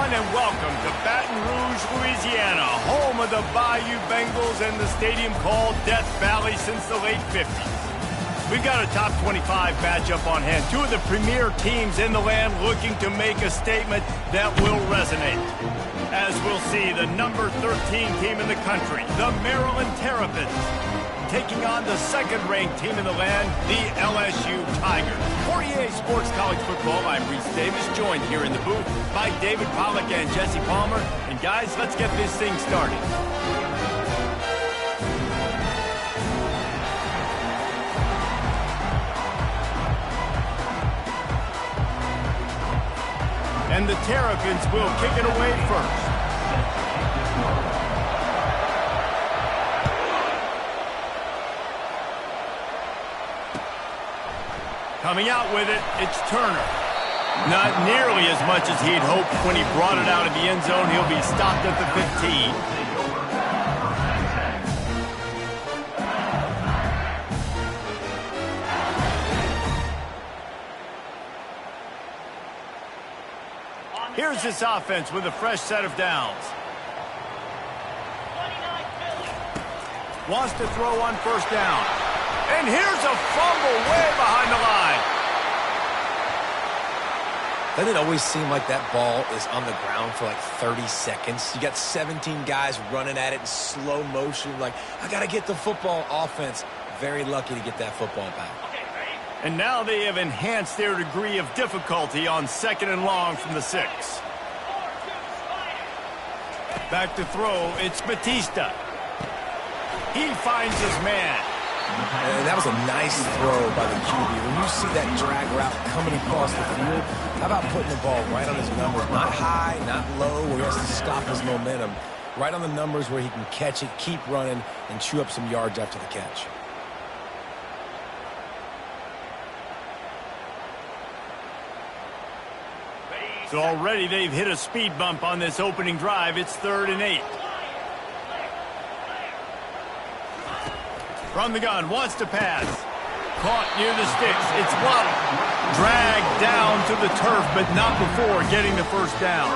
everyone, and welcome to Baton Rouge, Louisiana, home of the Bayou Bengals and the stadium called Death Valley since the late 50s. We've got a top 25 matchup on hand. Two of the premier teams in the land looking to make a statement that will resonate. As we'll see, the number 13 team in the country, the Maryland Terrapins, taking on the second-ranked team in the land, the LSU Tigers. For EA Sports College Football, I'm Reese Davis, joined here in the booth by David Pollack and Jesse Palmer. And guys, let's get this thing started. And the Terrapins will kick it away first. Coming out with it, it's Turner. Not nearly as much as he'd hoped when he brought it out of the end zone. He'll be stopped at the 15. Here's this offense with a fresh set of downs. Wants to throw on first down. And here's a fumble way behind the line. Doesn't it always seem like that ball is on the ground for like 30 seconds? You got 17 guys running at it in slow motion. Like, I got to get the football. Offense, very lucky to get that football back. And now they have enhanced their degree of difficulty on 2nd and long from the 6. Back to throw, it's Batista. He finds his man. And that was a nice throw by the QB. When you see that drag route coming across the field, how about putting the ball right on his numbers? Not high, not low, where he has to stop his momentum. Right on the numbers where he can catch it, keep running, and chew up some yards after the catch. So already they've hit a speed bump on this opening drive. It's 3rd and 8. From the gun, wants to pass. Caught near the sticks. It's blocked. Dragged down to the turf, but not before getting the first down.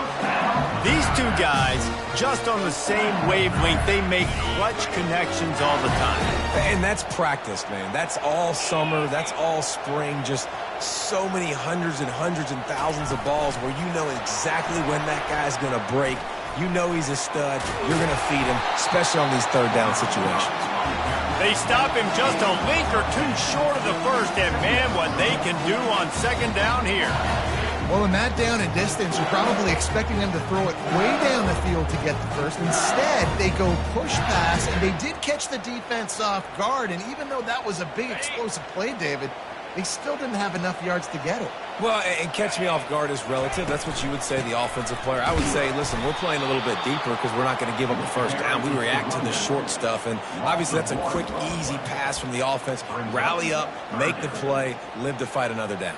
These two guys, just on the same wavelength, they make clutch connections all the time. And that's practice, man. That's all summer. That's all spring. Just so many hundreds and thousands of balls where you know exactly when that guy's going to break. You know he's a stud. You're going to feed him, especially on these third down situations. They stop him just a link or two short of the first, and man, what they can do on 2nd down here. Well, in that down and distance, you're probably expecting them to throw it way down the field to get the first. Instead, they go push pass, and they did catch the defense off guard, and even though that was a big explosive play, David, they still didn't have enough yards to get it. Well, and catch me off guard is relative. That's what you would say, the offensive player. I would say, listen, we're playing a little bit deeper because we're not going to give up a first down. We react to the short stuff, and obviously that's a quick, easy pass from the offense. Rally up, make the play, live to fight another down.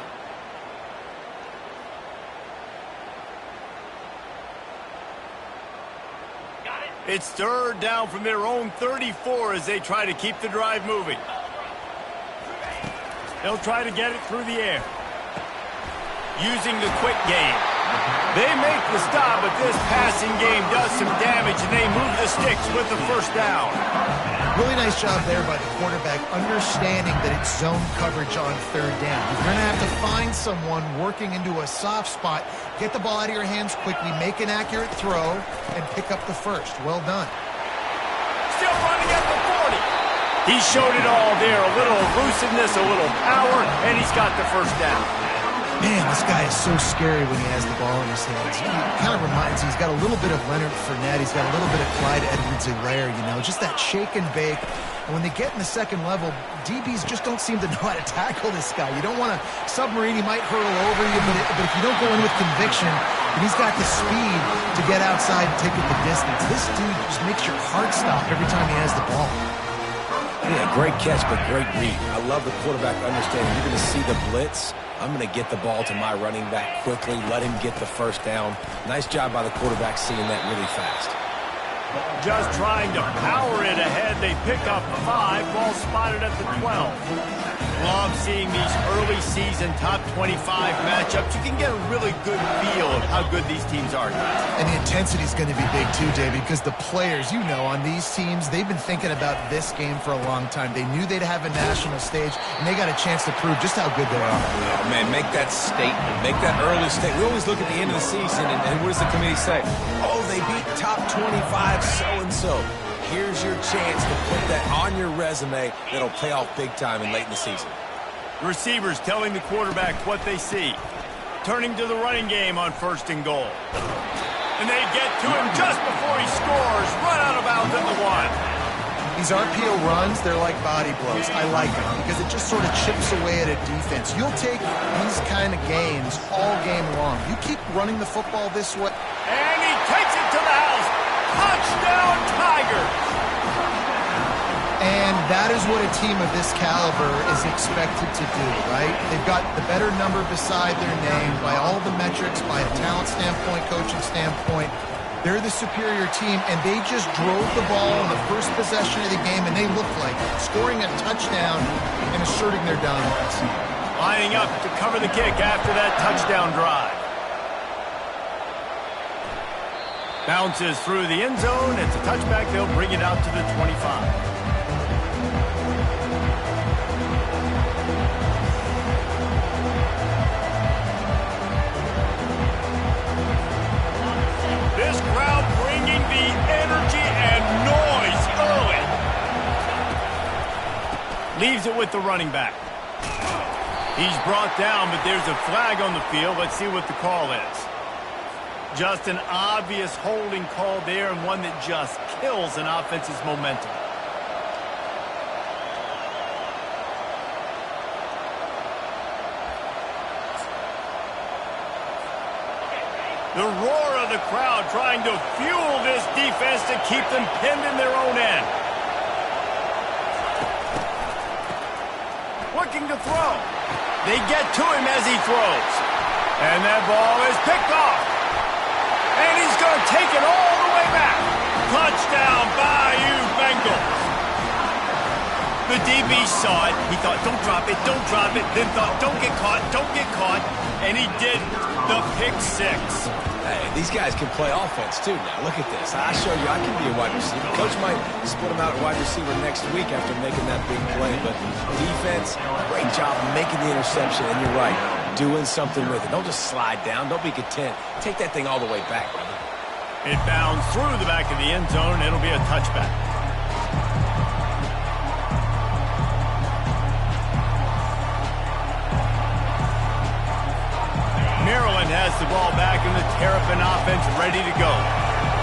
It's 3rd down from their own 34 as they try to keep the drive moving. They'll try to get it through the air. Using the quick game. They make the stop, but this passing game does some damage, and they move the sticks with the first down. Really nice job there by the quarterback, understanding that it's zone coverage on 3rd down. You're going to have to find someone working into a soft spot, get the ball out of your hands quickly, make an accurate throw, and pick up the first. Well done. Still running at the 40. He showed it all there, a little elusiveness, a little power, and he's got the first down. Man, this guy is so scary when he has the ball in his hands. He kind of reminds me, he's got a little bit of Leonard Fournette. He's got a little bit of Clyde Edwards-Helaire, you know, just that shake and bake. And when they get in the second level, DBs just don't seem to know how to tackle this guy. You don't want to submarine. He might hurtle over you, but if you don't go in with conviction, and he's got the speed to get outside and take it the distance. This dude just makes your heart stop every time he has the ball. Yeah, great catch, but great read. I love the quarterback understanding. You're going to see the blitz. I'm going to get the ball to my running back quickly, let him get the first down. Nice job by the quarterback seeing that really fast. Just trying to power it ahead. They pick up 5. Ball spotted at the 12. Love seeing these early season top 25 matchups. You can get a really good feel of how good these teams are, guys. And the intensity is going to be big too, David, because the players, you know, on these teams, they've been thinking about this game for a long time. They knew they'd have a national stage, and they got a chance to prove just how good they are. Oh, man, make that statement. Make that early statement. We always look at the end of the season, and what does the committee say? Oh, they beat top 25 so-and-so. Here's your chance to put that on your resume that'll pay off big time and late in the season. Receivers telling the quarterback what they see. Turning to the running game on 1st and goal. And they get to him just before he scores. Run out of bounds at the 1. These RPO runs, they're like body blows. I like them because it just sort of chips away at a defense. You'll take these kind of gains all game long. You keep running the football this way. And he takes it to the house. Touchdown, Tigers! And that is what a team of this caliber is expected to do, right? They've got the better number beside their name by all the metrics, by a talent standpoint, coaching standpoint. They're the superior team, and they just drove the ball on the first possession of the game, and they looked like scoring a touchdown and asserting their dominance. Lining up to cover the kick after that touchdown drive. Bounces through the end zone. It's a touchback. They'll bring it out to the 25. This crowd bringing the energy and noise early. Leaves it with the running back. He's brought down, but there's a flag on the field. Let's see what the call is. Just an obvious holding call there, and one that just kills an offense's momentum. The roar of the crowd trying to fuel this defense to keep them pinned in their own end. Looking to throw. They get to him as he throws. And that ball is picked off. And he's going to take it all the way back. Touchdown, Bayou Bengals. The DB saw it. He thought, don't drop it, don't drop it. Then thought, don't get caught, don't get caught. And he did the pick 6. Hey, these guys can play offense, too. Now, look at this. I show you I can be a wide receiver. Coach might split him out at wide receiver next week after making that big play. But defense, great job making the interception. And you're right, doing something with it. Don't just slide down. Don't be content. Take that thing all the way back, brother. It bounds through the back of the end zone. It'll be a touchback. Maryland has the ball back in the Terrapin offense ready to go.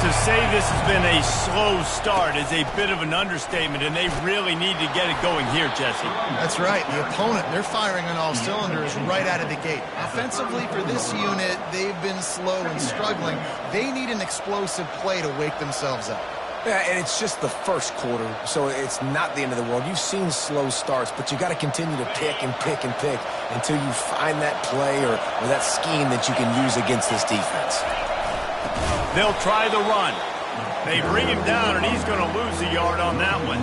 To say this has been a slow start is a bit of an understatement, and they really need to get it going here, Jesse. That's right. The opponent, they're firing on all cylinders right out of the gate. Offensively, for this unit, they've been slow and struggling. They need an explosive play to wake themselves up. Yeah, and it's just the first quarter, so it's not the end of the world. You've seen slow starts, but you got to continue to pick and pick and pick until you find that play or that scheme that you can use against this defense. They'll try the run. They bring him down, and he's going to lose a yard on that one.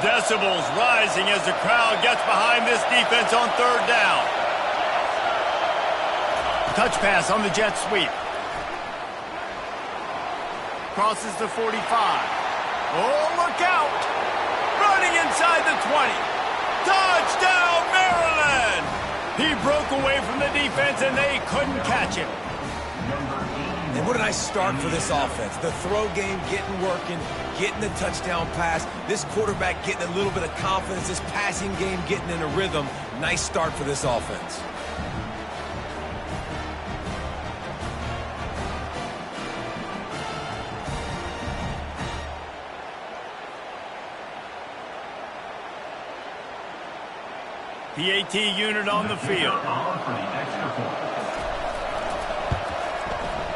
Decibels rising as the crowd gets behind this defense on 3rd down. Touch pass on the jet sweep. Crosses the 45. Oh, look out! Running inside the 20. Touchdown, Maryland! He broke away from the defense, and they couldn't catch him. And what a nice start for this offense. The throw game getting working, getting the touchdown pass. This quarterback getting a little bit of confidence. This passing game getting in a rhythm. Nice start for this offense. PAT unit on the field.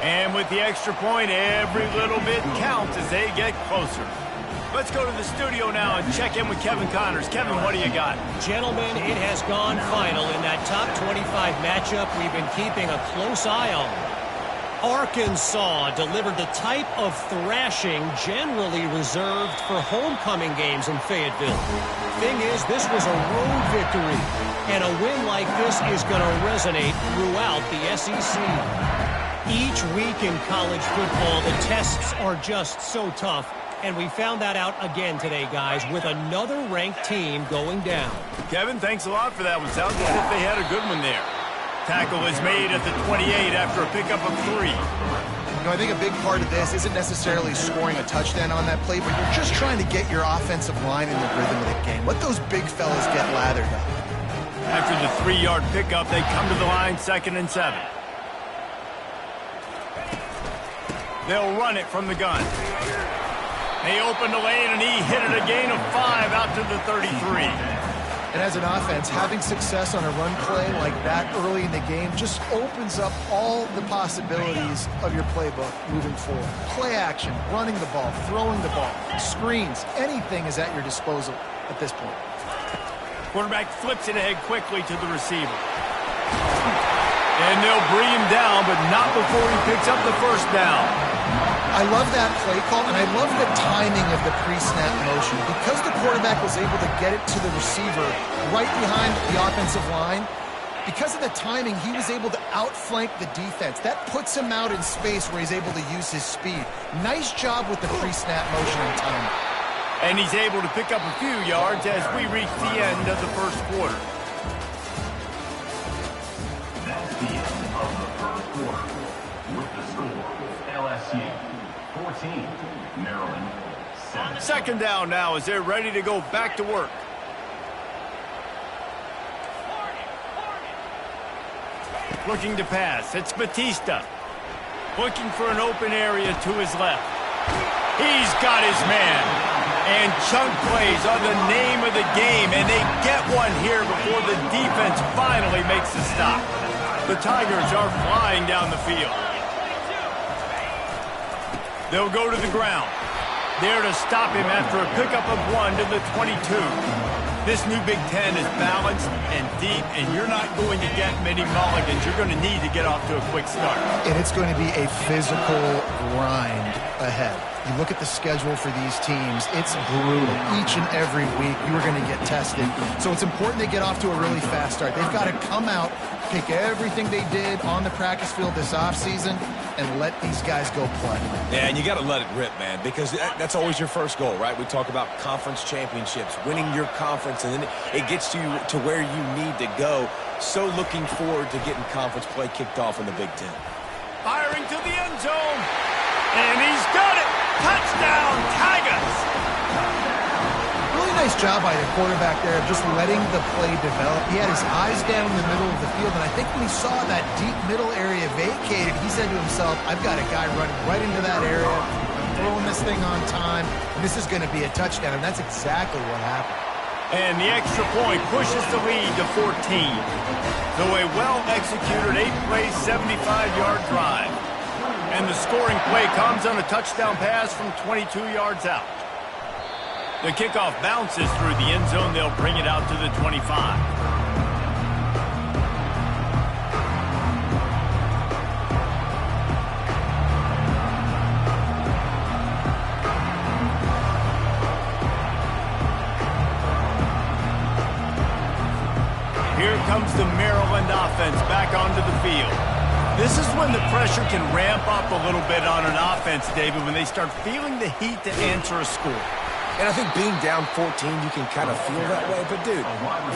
And with the extra point, every little bit counts as they get closer. Let's go to the studio now and check in with Kevin Connors. Kevin, what do you got? Gentlemen, it has gone final in that top 25 matchup we've been keeping a close eye on. Arkansas delivered the type of thrashing generally reserved for homecoming games in Fayetteville. Thing is, this was a road victory, and a win like this is going to resonate throughout the SEC. Each week in college football, the tests are just so tough, and we found that out again today, guys, with another ranked team going down. Kevin, thanks a lot for that one. Sounds as if they had a good one there. Tackle is made at the 28 after a pickup of 3. You know, I think a big part of this isn't necessarily scoring a touchdown on that play, but you're just trying to get your offensive line in the rhythm of the game. Let those big fellas get lathered up. After the 3-yard pickup, they come to the line, 2nd and 7. They'll run it from the gun. They open the lane, and he hit it a gain of 5 out to the 33. And as an offense, having success on a run play like that early in the game just opens up all the possibilities of your playbook moving forward. Play action, running the ball, throwing the ball, screens, anything is at your disposal at this point. Quarterback flips it ahead quickly to the receiver. And they'll bring him down, but not before he picks up the first down. I love that play call, and I love the timing of the pre-snap motion. Because the quarterback was able to get it to the receiver right behind the offensive line, because of the timing, he was able to outflank the defense. That puts him out in space where he's able to use his speed. Nice job with the pre-snap motion and timing. And he's able to pick up a few yards as we reach the end of the first quarter. That's the end of the first quarter. With the score, LSU 14, Maryland 7. Second down now as they're ready to go back to work. Looking to pass. It's Batista. Looking for an open area to his left. He's got his man. And chunk plays are the name of the game, and they get one here before the defense finally makes the stop. The Tigers are flying down the field. They'll go to the ground. There to stop him after a pickup of 1 to the 22. This new Big Ten is balanced and deep, and you're not going to get many mulligans. You're going to need to get off to a quick start. And it's going to be a physical grind ahead. You look at the schedule for these teams, it's brutal. Each and every week, you are going to get tested. So it's important they get off to a really fast start. They've got to come out, take everything they did on the practice field this offseason, and let these guys go play. Yeah, and you got to let it rip, man, because that's always your first goal, right? We talk about conference championships, winning your conference, and then it gets you to where you need to go. So looking forward to getting conference play kicked off in the Big Ten. Firing to the end zone, and he's got it. Touchdown, Tigers! Really nice job by the quarterback there of just letting the play develop. He had his eyes down in the middle of the field, and I think when he saw that deep middle area vacated, he said to himself, I've got a guy running right into that area. I'm throwing this thing on time, and this is going to be a touchdown, and that's exactly what happened. And the extra point pushes the lead to 14. So a well-executed 8-play, 75-yard drive. And the scoring play comes on a touchdown pass from 22 yards out. The kickoff bounces through the end zone. They'll bring it out to the 25. Here comes the Maryland offense back onto the field. This is when the pressure can ramp up a little bit on an offense, David, when they start feeling the heat to answer a score. And I think being down 14, you can kind of feel that way. But, dude,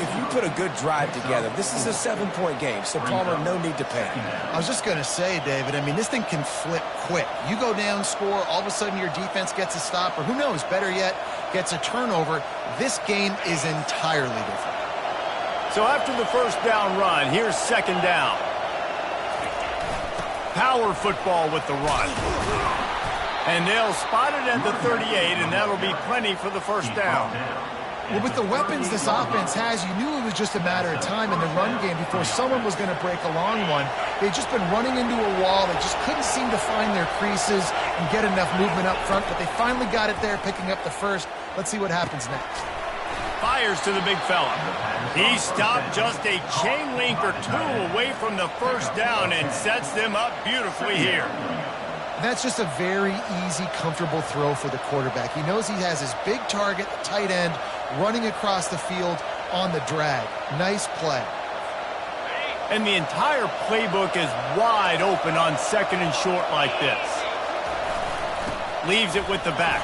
if you put a good drive together, this is a 7-point game. So, Palmer, no need to panic. I was just going to say, David, I mean, this thing can flip quick. You go down, score, all of a sudden your defense gets a stop, or who knows, better yet, gets a turnover. This game is entirely different. So after the first down run, here's second down. Power football with the run. And they'll spot it at the 38, and that'll be plenty for the first down. Well, with the weapons this offense has, you knew it was just a matter of time in the run game before someone was going to break a long one. They'd just been running into a wall. They just couldn't seem to find their creases and get enough movement up front, but they finally got it there, picking up the first. Let's see what happens next. Fires to the big fella. He stopped just a chain link or two away from the first down and sets them up beautifully here. That's just a very easy, comfortable throw for the quarterback. He knows he has his big target, the tight end, running across the field on the drag. Nice play. And the entire playbook is wide open on second and short like this. Leaves it with the back.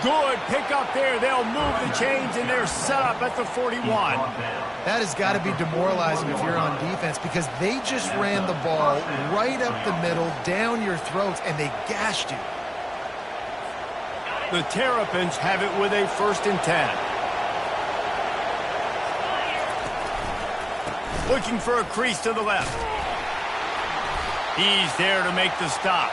Good pick up there. They'll move the chains, and they're set up at the 41. That has got to be demoralizing if you're on defense because they just ran the ball right up the middle, down your throats, and they gashed you. The Terrapins have it with a 1st and 10. Looking for a crease to the left. He's there to make the stop.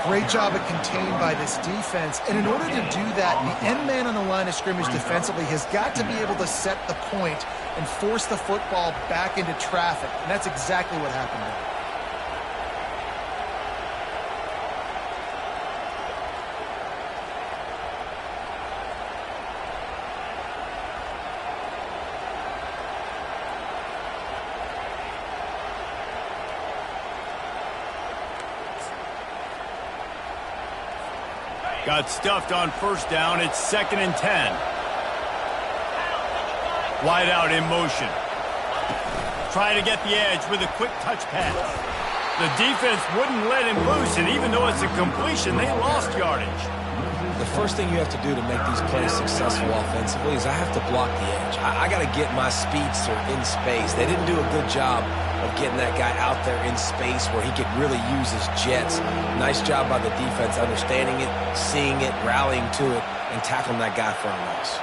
Great job at contained by this defense. And in order to do that, the end man on the line of scrimmage defensively has got to be able to set the point and force the football back into traffic. And that's exactly what happened there. Got stuffed on 1st down. It's 2nd and 10. Wide out in motion. Trying to get the edge with a quick touch pass. The defense wouldn't let him loose, and even though it's a completion, they lost yardage. The first thing you have to do to make these plays successful offensively is I have to block the edge. I got to get my speedster in space. They didn't do a good job of getting that guy out there in space where he could really use his jets. Nice job by the defense understanding it, seeing it, rallying to it, and tackling that guy for a loss.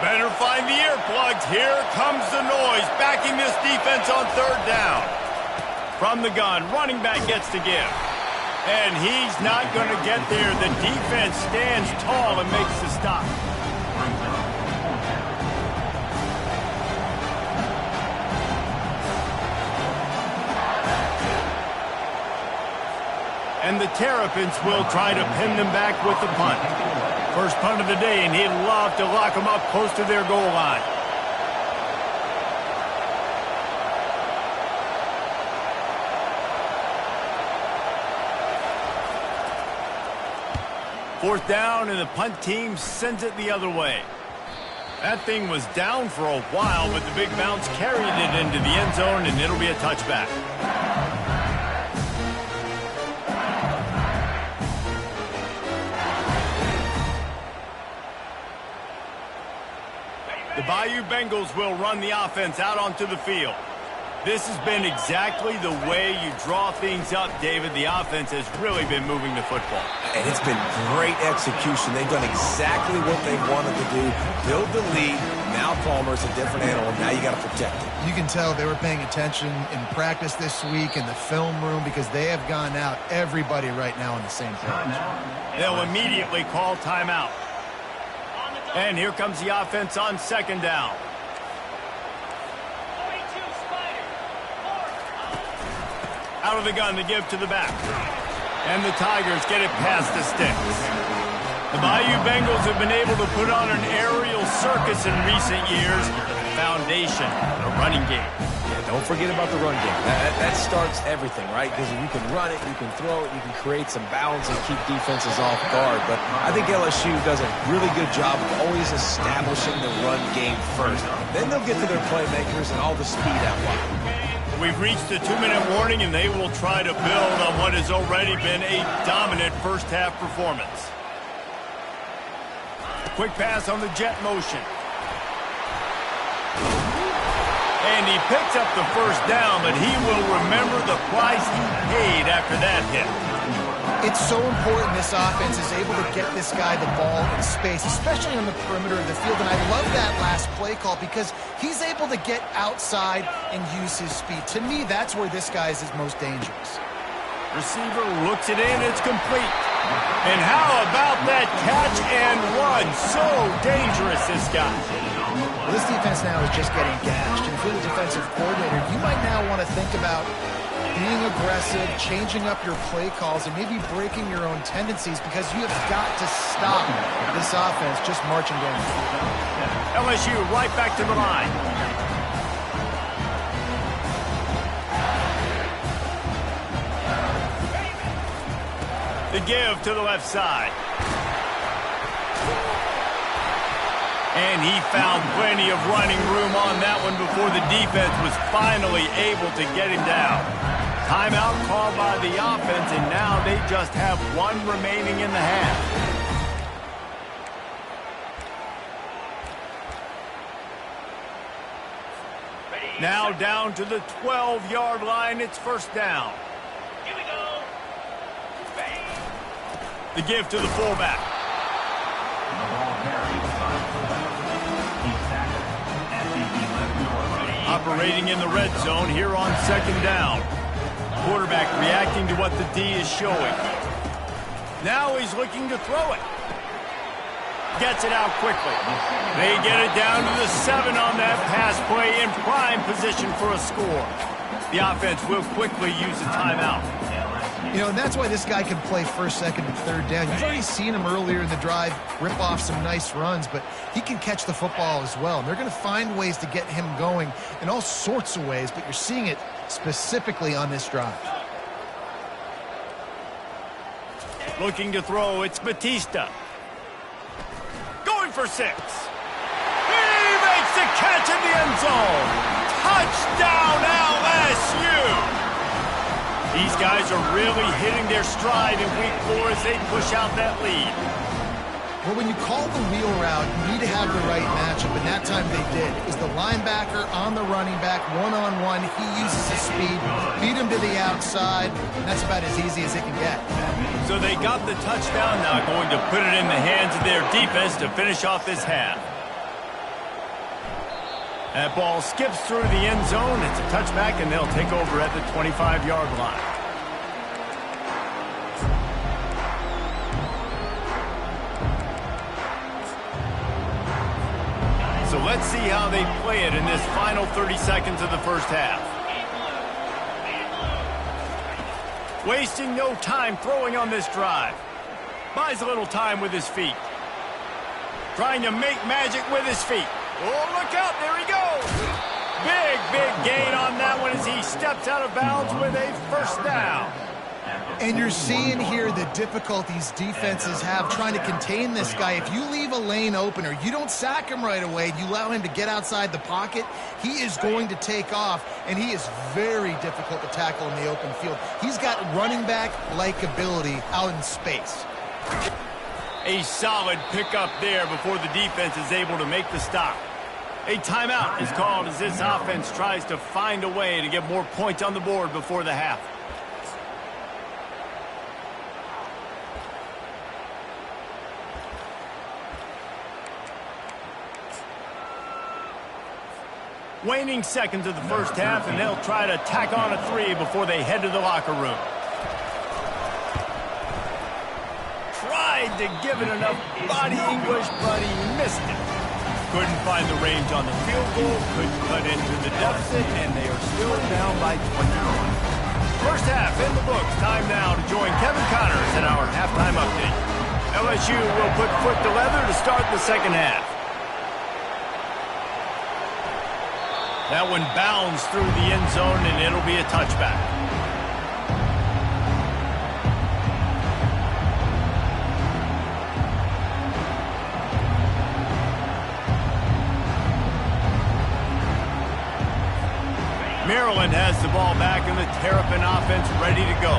Better find the earplugs. Here comes the noise, backing this defense on 3rd down. From the gun, running back gets to give. And he's not going to get there. The defense stands tall and makes the stop. And the Terrapins will try to pin them back with the punt. First punt of the day, and he'd love to lock them up close to their goal line. Fourth down, and the punt team sends it the other way. That thing was down for a while, but the big bounce carried it into the end zone, and it'll be a touchback. The Bayou Bengals will run the offense out onto the field. This has been exactly the way you draw things up, David. The offense has really been moving the football. And it's been great execution. They've done exactly what they wanted to do. Build the lead. Now Palmer's a different animal. Now you got to protect it. You can tell they were paying attention in practice this week in the film room because they have gone out everybody right now on the same page. They'll immediately call timeout. And here comes the offense on 2nd down. Out of the gun to give to the back. And the Tigers get it past the sticks. The Bayou Bengals have been able to put on an aerial circus in recent years. Foundation, the running game. Yeah, don't forget about the run game. That starts everything, right? Because you can run it, you can throw it, you can create some balance and keep defenses off guard. But I think LSU does a really good job of always establishing the run game first. Then they'll get to their playmakers and all the speed out wide. We've reached the 2-minute warning, and they will try to build on what has already been a dominant first-half performance. Quick pass on the jet motion. And he picks up the first down, but he will remember the price he paid after that hit. It's so important this offense is able to get this guy the ball in space, especially on the perimeter of the field. And I love that last play call because he's able to get outside and use his speed. To me, that's where this guy is most dangerous. Receiver looks it in. It's complete. And how about that catch and run? So dangerous, this guy. Well, this defense now is just getting gashed. And if you're the defensive coordinator, you might now want to think about being aggressive, changing up your play calls, and maybe breaking your own tendencies, because you have got to stop this offense just marching down the field. LSU right back to the line. The give to the left side. And he found plenty of running room on that one before the defense was finally able to get him down. Timeout called by the offense, and now they just have one remaining in the half. Now down to the 12-yard line. It's first down. Here we go. The give to the fullback. The ball carried by the fullback. He's tackled at the 11-yard line. Operating in the red zone here on second down. Quarterback reacting to what the D is showing. Now he's looking to throw it. Gets it out quickly. They get it down to the 7 on that pass play, in prime position for a score. The offense will quickly use a timeout. You know, and that's why this guy can play first, second, and third down. You've already seen him earlier in the drive rip off some nice runs, but he can catch the football as well. And they're going to find ways to get him going in all sorts of ways, but you're seeing it specifically on this drive. Looking to throw, it's Batista. Going for 6. He makes the catch in the end zone. Touchdown, LSU! These guys are really hitting their stride in week 4 as they push out that lead. Well, when you call the wheel route, you need to have the right matchup, and that time they did. Is the linebacker on the running back, one-on-one. He uses his speed, beat him to the outside, and that's about as easy as it can get. So they got the touchdown, now going to put it in the hands of their defense to finish off this half. That ball skips through the end zone. It's a touchback, and they'll take over at the 25-yard line. So let's see how they play it in this final 30 seconds of the first half. Wasting no time throwing on this drive. Buys a little time with his feet. Trying to make magic with his feet. Oh, look out, there he goes. Big gain on that one as he steps out of bounds with a first down. And you're seeing here the difficulties defenses have trying to contain this guy. If you leave a lane open or you don't sack him right away, you allow him to get outside the pocket, he is going to take off, and he is very difficult to tackle in the open field. He's got running back-like ability out in space. A solid pickup there before the defense is able to make the stop. A timeout is called as this offense tries to find a way to get more points on the board before the half. Waning seconds of the first half, and they'll try to tack on a 3 before they head to the locker room. Tried to give it enough body English, but he missed it. Couldn't find the range on the field goal, couldn't cut into the deficit, and they are still down by 21. First half in the books. Time now to join Kevin Connors in our halftime update. LSU will put foot to leather to start the second half. That one bounds through the end zone, and it'll be a touchback. Maryland has the ball back, and the Terrapin offense ready to go.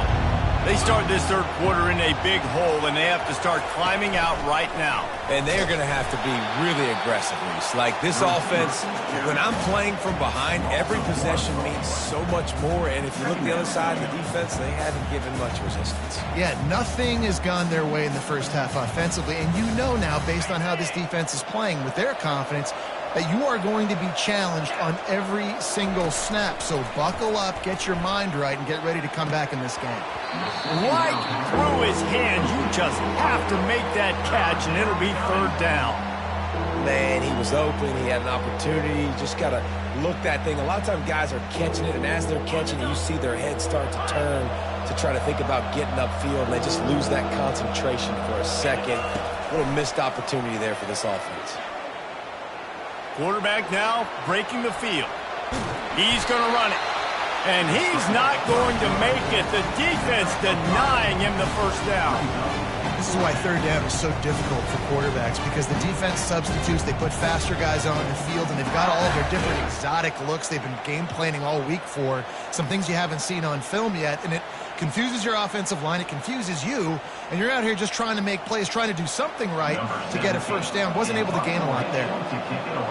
They start this third quarter in a big hole, and they have to start climbing out right now. And they're going to have to be really aggressive, Reese. Like this offense, when I'm playing from behind, every possession means so much more. And if you look at the other side of the defense, they haven't given much resistance. Yeah, nothing has gone their way in the first half offensively. And you know now, based on how this defense is playing with their confidence, that you are going to be challenged on every single snap. So buckle up, get your mind right, and get ready to come back in this game. Right through his hands. You just have to make that catch, and it'll be third down. Man, he was open. He had an opportunity. You just got to look that thing. A lot of times guys are catching it, and as they're catching it, you see their head start to turn to try to think about getting upfield, and they just lose that concentration for a second. A little missed opportunity there for this offense. Quarterback now breaking the field. He's going to run it. And he's not going to make it. The defense denying him the first down. This is why third down is so difficult for quarterbacks, because the defense substitutes. They put faster guys on the field, and they've got all of their different exotic looks they've been game planning all week for, some things you haven't seen on film yet, and it confuses your offensive line. It confuses you, and you're out here just trying to make plays, trying to do something right to get a first down. Wasn't able to gain a lot there.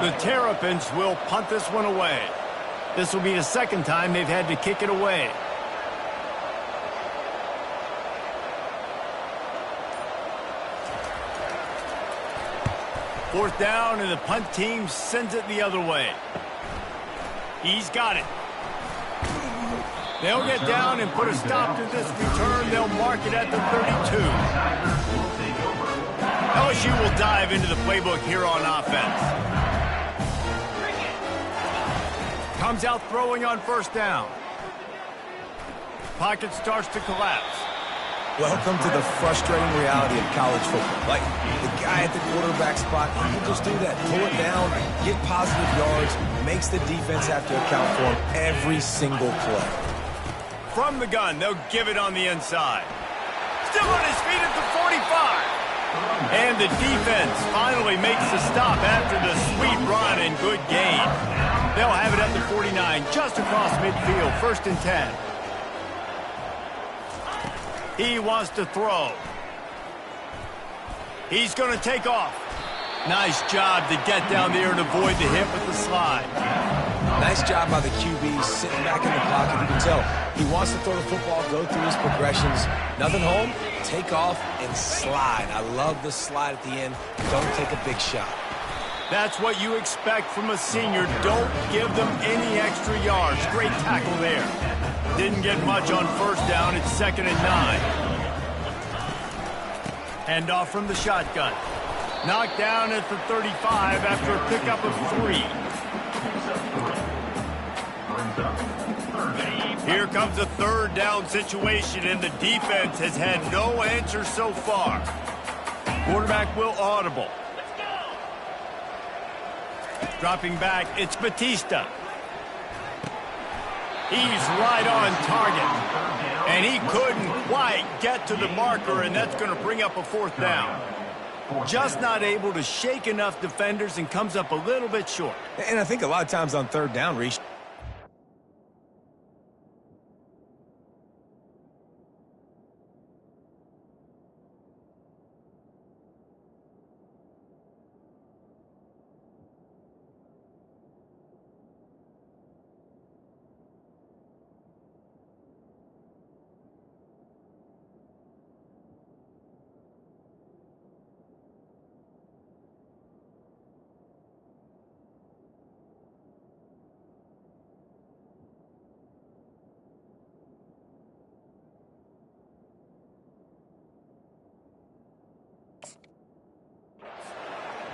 The Terrapins will punt this one away. This will be the second time they've had to kick it away. Fourth down, and the punt team sends it the other way. He's got it. They'll get down and put a stop to this return. They'll mark it at the 32. LSU will dive into the playbook here on offense. Comes out throwing on first down. Pocket starts to collapse. Welcome to the frustrating reality of college football. Like, the guy at the quarterback spot, he can just do that. Pull it down, get positive yards, makes the defense have to account for him every single play. From the gun, they'll give it on the inside. Still on his feet at the 45. And the defense finally makes the stop after the sweet run and good gain. They'll have it at the 49, just across midfield, 1st and 10. He wants to throw. He's going to take off. Nice job to get down there and avoid the hit with the slide. Nice job by the QB, sitting back in the pocket. You can tell he wants to throw the football, go through his progressions. Nothing home, take off and slide. I love the slide at the end. Don't take a big shot. That's what you expect from a senior. Don't give them any extra yards. Great tackle there. Didn't get much on first down. It's 2nd and 9. Handoff from the shotgun. Knocked down at the 35 after a pickup of 3. Here comes a third down situation, and the defense has had no answer so far. Quarterback will audible. Dropping back, it's Batista. He's right on target. And he couldn't quite get to the marker, and that's going to bring up a 4th down. Just not able to shake enough defenders and comes up a little bit short. And I think a lot of times on third down, Reese,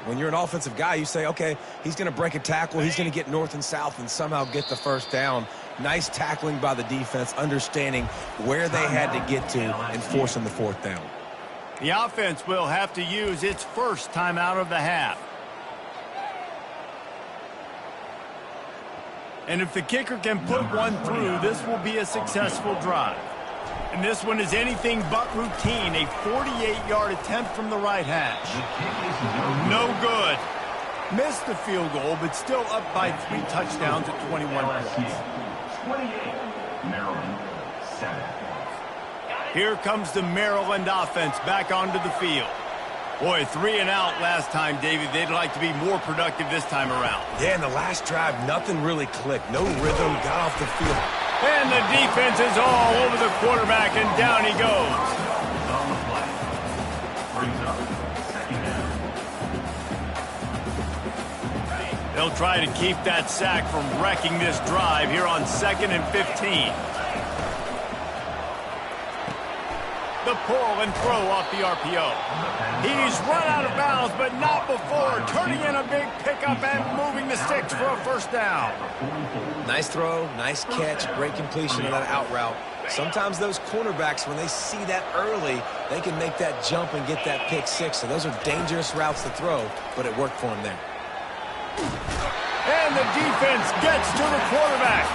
when you're an offensive guy, you say, okay, he's going to break a tackle, he's going to get north and south and somehow get the first down. Nice tackling by the defense, understanding where they had to get to and forcing the 4th down. The offense will have to use its first timeout of the half. And if the kicker can put one through, this will be a successful drive. And this one is anything but routine. A 48-yard attempt from the right hash. No good. Missed the field goal, but still up by 3 touchdowns at 21 points. 28, Maryland, 7. Here comes the Maryland offense back onto the field. Boy, 3 and out last time, David. They'd like to be more productive this time around. Yeah, in the last drive, nothing really clicked. No rhythm, got off the field. And the defense is all over the quarterback, and down he goes. On the play. Brings up 2nd down. They'll try to keep that sack from wrecking this drive here on 2nd and 15. pull and throw off the RPO. He's run out of bounds, but not before turning in a big pickup and moving the sticks for a first down. Nice throw, nice catch, great completion of that out route. Sometimes those cornerbacks, when they see that early, they can make that jump and get that pick six. So those are dangerous routes to throw, but it worked for him there. And the defense gets to the quarterback.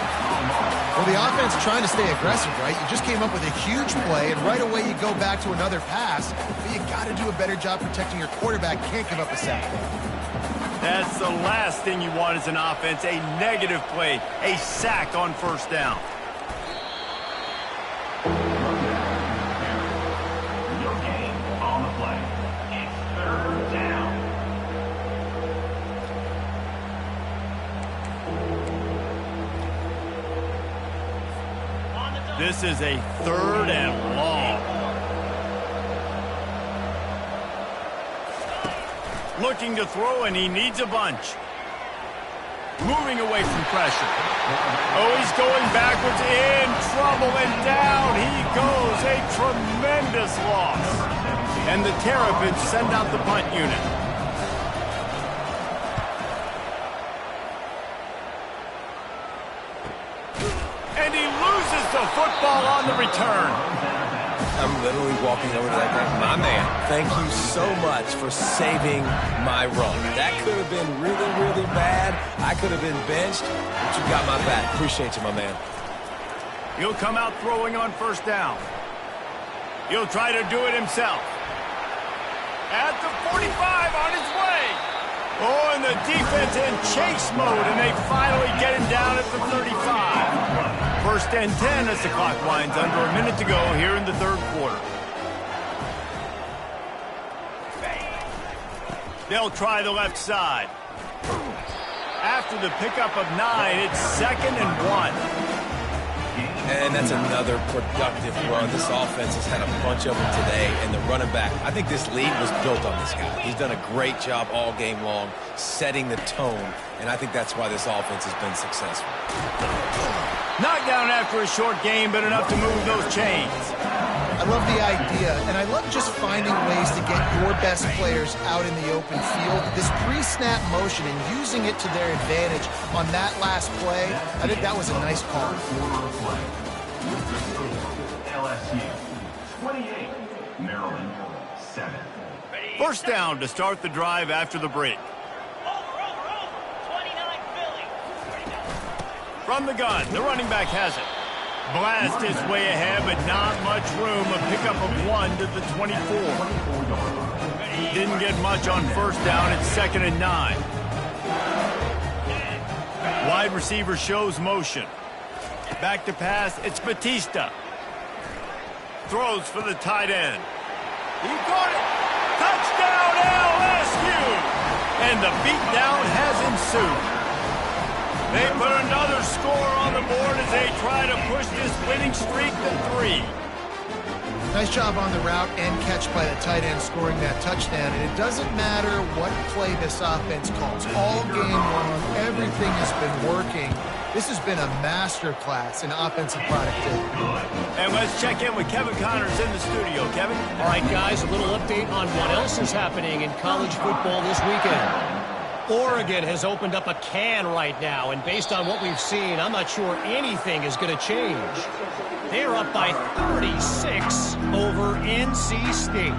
Well, the offense trying to stay aggressive, right? You just came up with a huge play, and right away you go back to another pass. But you got to do a better job protecting your quarterback. Can't give up a sack. That's the last thing you want as an offense, a negative play, a sack on first down. Your game on the play. It's third down. This is a third and long. Looking to throw, and he needs a bunch. Moving away from pressure. Oh, he's going backwards, in trouble, and down he goes. A tremendous loss. And the Terrapins send out the punt unit. And he loses the football on the return. I'm literally walking over to that guy. My man, thank you so much for saving my run. That could have been really, really bad. I could have been benched, but you got my back. Appreciate you, my man. He'll come out throwing on first down. He'll try to do it himself. At the 45, on his way. Oh, and the defense in chase mode, and they finally get him down at the 35. First and 10 as the clock winds under a minute to go here in the third quarter. They'll try the left side. After the pickup of 9, it's 2nd and 1. And that's another productive run. This offense has had a bunch of them today, and the running back, I think this league was built on this guy. He's done a great job all game long, setting the tone, and I think that's why this offense has been successful. Knocked down after a short game, but enough to move those chains. I love the idea, and I love just finding ways to get your best players out in the open field. This pre-snap motion and using it to their advantage on that last play, I think that was a nice call. LSU 28, Maryland 7. First down to start the drive after the break. From the gun, the running back has it. Blast his way ahead, but not much room. A pickup of 1 to the 24. Didn't get much on first down. It's 2nd and 9. Wide receiver shows motion. Back to pass, it's Batista. Throws for the tight end. He caught it. Touchdown LSU! And the beatdown has ensued. They put another score on the board as they try to push this winning streak to 3. Nice job on the route and catch by the tight end scoring that touchdown. And it doesn't matter what play this offense calls. All game long, everything has been working. This has been a masterclass in offensive productivity. And let's check in with Kevin Connors in the studio. Kevin? All right, guys, a little update on what else is happening in college football this weekend. Oregon has opened up a can right now, and based on what we've seen, I'm not sure anything is going to change. They're up by 36 over NC State.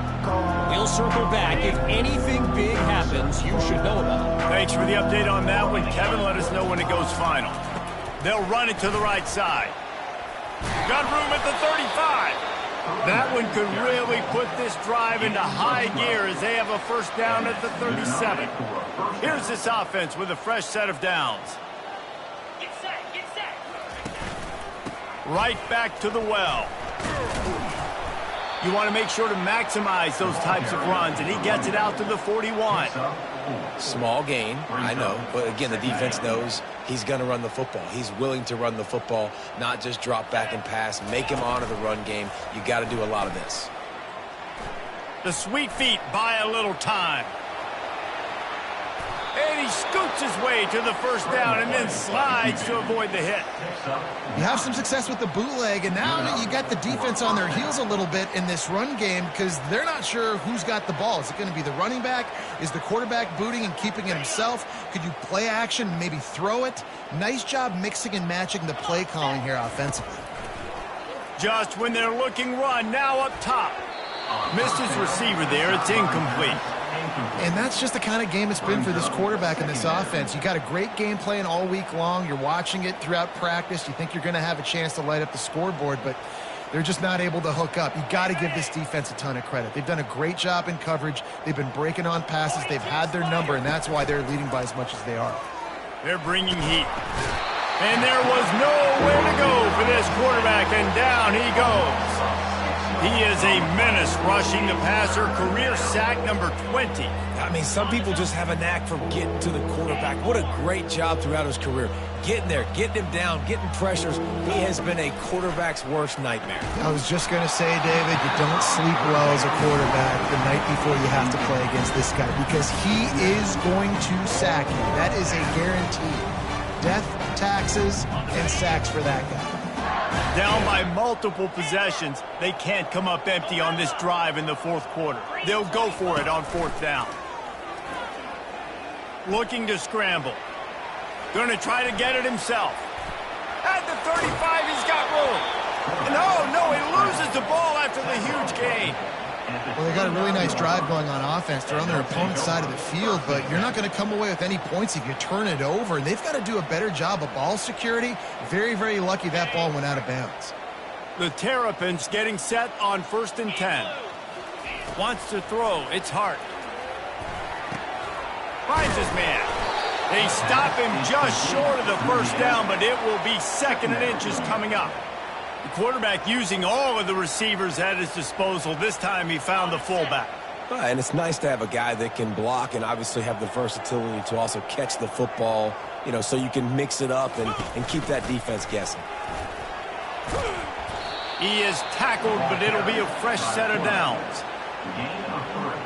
We'll circle back. If anything big happens, you should know about it. Thanks for the update on that one, Kevin. Let us know when it goes final. They'll run it to the right side. Got room at the 35. That one could really put this drive into high gear as they have a first down at the 37. Here's this offense with a fresh set of downs. Get set, get set. Right back to the well. You want to make sure to maximize those types of runs, and he gets it out to the 41. Small gain, I know, but again, the defense knows he's going to run the football. He's willing to run the football, not just drop back and pass, make him honor the run game. You got to do a lot of this. The sweet feet buy a little time. And he scoots his way to the first down and then slides to avoid the hit. You have some success with the bootleg, and now you got the defense on their heels a little bit in this run game because they're not sure who's got the ball. Is it going to be the running back? Is the quarterback booting and keeping it himself? Could you play action and maybe throw it? Nice job mixing and matching the play calling here offensively. Just when they're looking run, now up top. Missed his receiver there. It's incomplete. And that's just the kind of game it's been for this quarterback in this offense. You got a great game plan all week long. You're watching it throughout practice. You think you're going to have a chance to light up the scoreboard, but they're just not able to hook up. You got to give this defense a ton of credit. They've done a great job in coverage. They've been breaking on passes. They've had their number, and that's why they're leading by as much as they are. They're bringing heat. And there was nowhere to go for this quarterback, and down he goes. He is a menace rushing the passer, career sack number 20. I mean, some people just have a knack for getting to the quarterback. What a great job throughout his career. Getting there, getting him down, getting pressures. He has been a quarterback's worst nightmare. I was just going to say, David, you don't sleep well as a quarterback the night before you have to play against this guy because he is going to sack you. That is a guarantee. Death, taxes, and sacks for that guy. Down by multiple possessions, they can't come up empty on this drive in the fourth quarter. They'll go for it on fourth down. Looking to scramble. Going to try to get it himself. At the 35, he's got room. No, he loses the ball after the huge gain. Well, they got a really nice drive going on offense. They're on their opponent's side of the field, but you're not going to come away with any points if you turn it over. And they've got to do a better job of ball security. Very, very lucky that ball went out of bounds. The Terrapins getting set on 1st and 10. Wants to throw. It's Hart. Finds his man. They stop him just short of the first down, but it will be 2nd and inches coming up. The quarterback using all of the receivers at his disposal. This time he found the fullback. And it's nice to have a guy that can block and obviously have the versatility to also catch the football, so you can mix it up and keep that defense guessing. He is tackled, but it'll be a fresh set of downs. Gain of 3.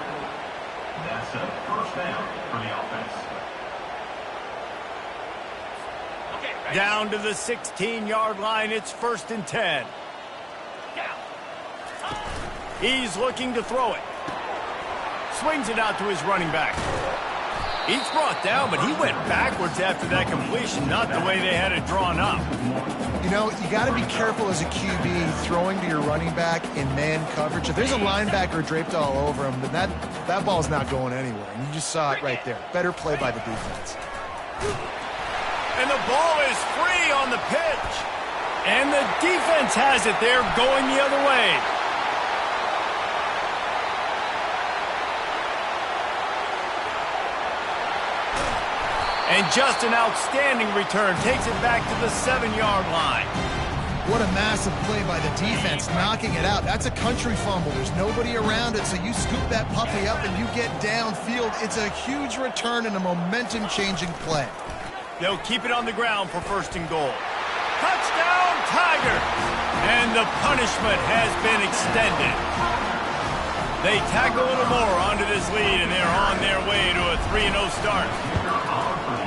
That's a first down for the offense. Down to the 16-yard line. It's 1st and 10. He's looking to throw it. Swings it out to his running back. He's brought down, but he went backwards after that completion, not the way they had it drawn up. You got to be careful as a QB throwing to your running back in man coverage. If there's a linebacker draped all over him, then that ball's not going anywhere. And you just saw it right there. Better play by the defense. And the ball is free on the pitch. And the defense has it there going the other way. And just an outstanding return. Takes it back to the 7-yard line. What a massive play by the defense, knocking it out. That's a country fumble. There's nobody around it, so you scoop that puppy up and you get downfield. It's a huge return and a momentum-changing play. They'll keep it on the ground for 1st and goal. Touchdown, Tigers! And the punishment has been extended. They tack a little more onto this lead, and they're on their way to a 3-0 start.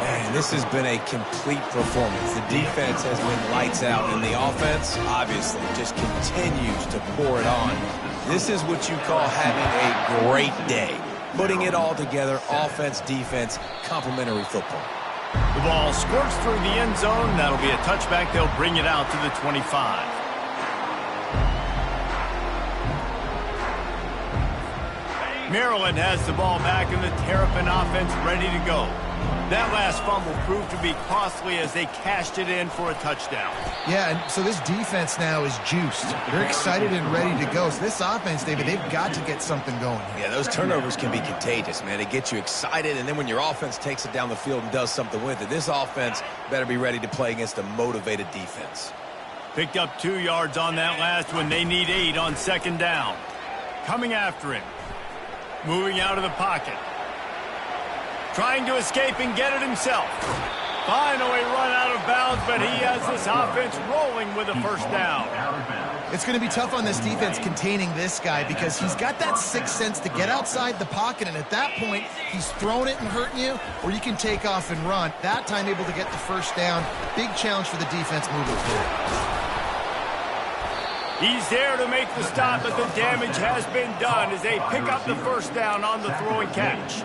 Man, this has been a complete performance. The defense has been lights out, and the offense, obviously, just continues to pour it on. This is what you call having a great day. Putting it all together, offense, defense, complementary football. The ball squirts through the end zone. That'll be a touchback. They'll bring it out to the 25. Maryland has the ball back and the Terrapin offense ready to go. That last fumble proved to be costly as they cashed it in for a touchdown. Yeah, and so this defense now is juiced. They're excited and ready to go. So this offense, David, they've got to get something going here. Yeah, those turnovers can be contagious, man. They get you excited, and then when your offense takes it down the field and does something with it, this offense better be ready to play against a motivated defense. Picked up 2 yards on that last one. They need 8 on 2nd down. Coming after him. Moving out of the pocket. Trying to escape and get it himself. Finally run out of bounds, but he has this offense rolling with a 1st down. It's going to be tough on this defense containing this guy because he's got that sixth sense to get outside the pocket, and at that point, he's throwing it and hurting you, or you can take off and run. That time able to get the first down. Big challenge for the defense moving forward. He's there to make the stop, but the damage has been done as they pick up the first down on the throw and catch.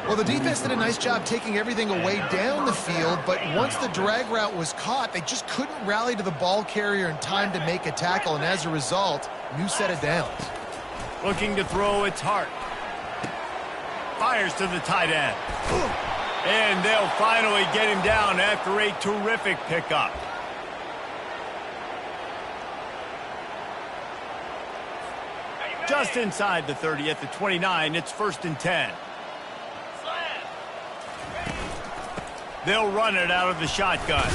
Well, the defense did a nice job taking everything away down the field, but once the drag route was caught, they just couldn't rally to the ball carrier in time to make a tackle, and as a result, new set of downs. Looking to throw, it's Hart. Fires to the tight end. And they'll finally get him down after a terrific pickup. Just inside the 30 at the 29, it's 1st and 10. They'll run it out of the shotgun.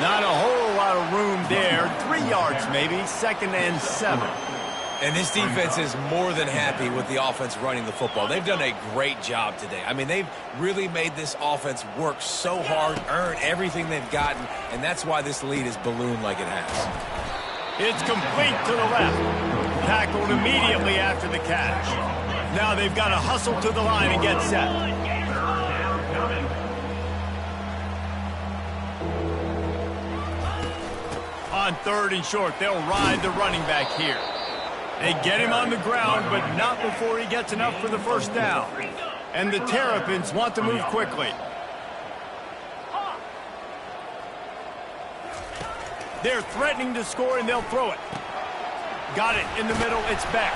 Not a whole lot of room there. 3 yards maybe, 2nd and 7. And this defense is more than happy with the offense running the football. They've done a great job today. I mean, they've really made this offense work so hard, earn everything they've gotten, and that's why this lead is ballooned like it has. It's complete to the left. Tackled immediately after the catch. Now they've got to hustle to the line and get set. On 3rd and short, they'll ride the running back here. They get him on the ground, but not before he gets enough for the first down. And the Terrapins want to move quickly. They're threatening to score, and they'll throw it. Got it in the middle. It's Beck.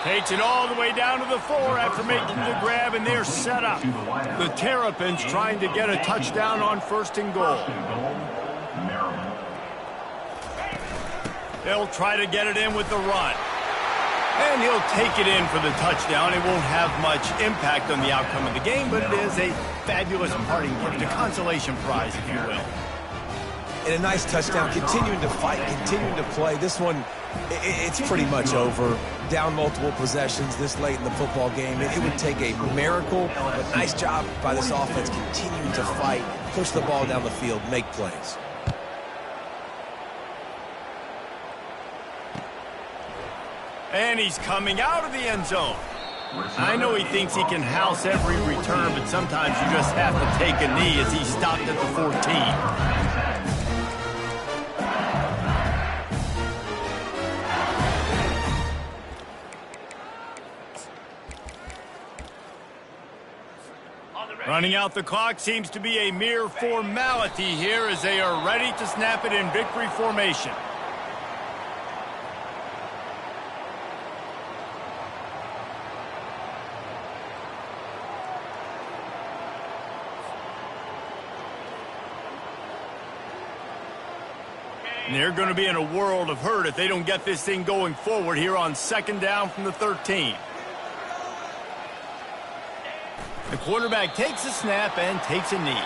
Takes it all the way down to the 4 after making the grab, and they're set up. The Terrapins trying to get a touchdown on 1st and goal. They'll try to get it in with the run. And he'll take it in for the touchdown. It won't have much impact on the outcome of the game, but it is a fabulous parting gift, a consolation prize, if you will. And a nice touchdown, continuing to fight, continuing to play. This one, it's pretty much over. Down multiple possessions this late in the football game. It would take a miracle, but nice job by this offense continuing to fight, push the ball down the field, make plays. And he's coming out of the end zone. I know he thinks he can house every return, but sometimes you just have to take a knee as he stopped at the 14. Running out the clock seems to be a mere formality here as they are ready to snap it in victory formation. And they're going to be in a world of hurt if they don't get this thing going forward here on 2nd down from the 13. The quarterback takes a snap and takes a knee.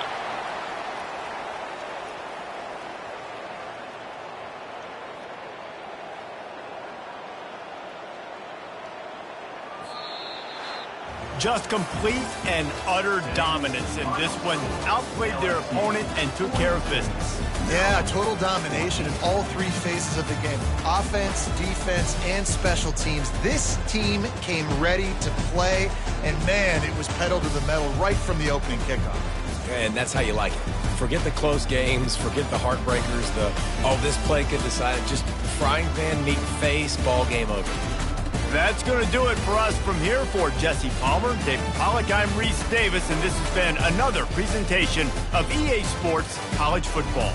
Just complete and utter dominance in this one. Outplayed their opponent and took care of business. Yeah, total domination in all 3 phases of the game. Offense, defense, and special teams. This team came ready to play, and man, it was pedal to the metal right from the opening kickoff. And that's how you like it. Forget the close games, forget the heartbreakers, this play could decide it. Just frying pan, meat face, ball game over. That's going to do it for us from here. For Jesse Palmer, David Pollack, I'm Reese Davis, and this has been another presentation of EA Sports College Football.